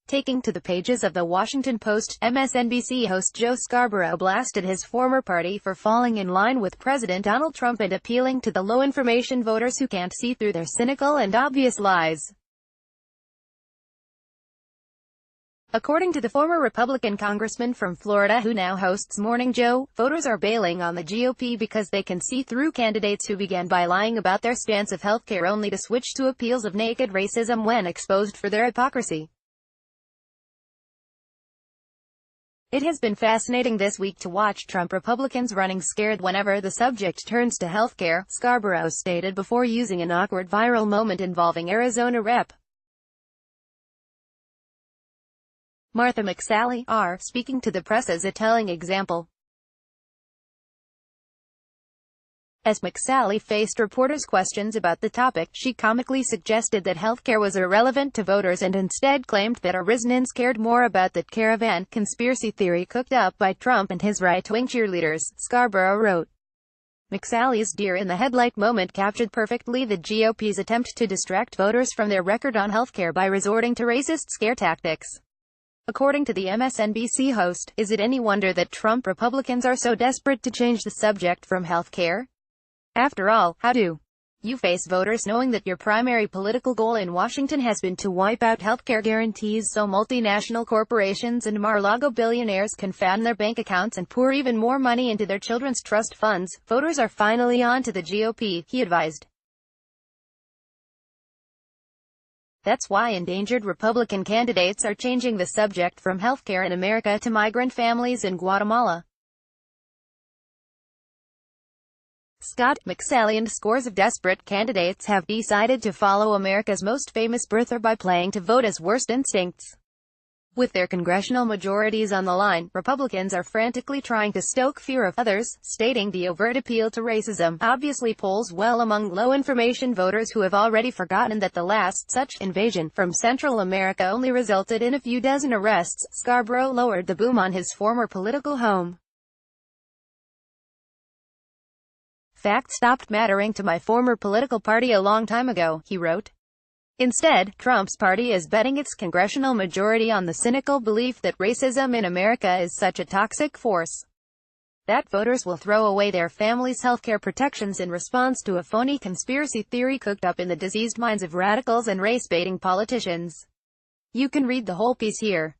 Taking to the pages of the Washington Post, MSNBC host Joe Scarborough blasted his former party for falling in line with President Donald Trump and appealing to the low-information voters who can't see through their cynical and obvious lies. According to the former Republican congressman from Florida who now hosts Morning Joe, voters are bailing on the GOP because they can see through candidates who began by lying about their stance of healthcare only to switch to appeals of naked racism when exposed for their hypocrisy. It has been fascinating this week to watch Trump Republicans running scared whenever the subject turns to healthcare, Scarborough stated before using an awkward viral moment involving Arizona Rep. Martha McSally, speaking to the press as a telling example. As McSally faced reporters' questions about the topic, she comically suggested that healthcare was irrelevant to voters and instead claimed that Arizonans cared more about that caravan conspiracy theory cooked up by Trump and his right-wing cheerleaders, Scarborough wrote. McSally's deer-in-the-headlight moment captured perfectly the GOP's attempt to distract voters from their record on healthcare by resorting to racist scare tactics. According to the MSNBC host, is it any wonder that Trump Republicans are so desperate to change the subject from healthcare? After all, how do you face voters knowing that your primary political goal in Washington has been to wipe out healthcare guarantees so multinational corporations and Mar-a-Lago billionaires can fan their bank accounts and pour even more money into their children's trust funds? Voters are finally on to the GOP, he advised. That's why endangered Republican candidates are changing the subject from healthcare in America to migrant families in Guatemala. Scott, McSally and scores of desperate candidates have decided to follow America's most famous birther by playing to vote worst instincts. With their congressional majorities on the line, Republicans are frantically trying to stoke fear of others, stating the overt appeal to racism obviously polls well among low-information voters who have already forgotten that the last such invasion from Central America only resulted in a few dozen arrests. Scarborough lowered the boom on his former political home. Facts stopped mattering to my former political party a long time ago, he wrote. Instead, Trump's party is betting its congressional majority on the cynical belief that racism in America is such a toxic force that voters will throw away their families' healthcare protections in response to a phony conspiracy theory cooked up in the diseased minds of radicals and race-baiting politicians. You can read the whole piece here.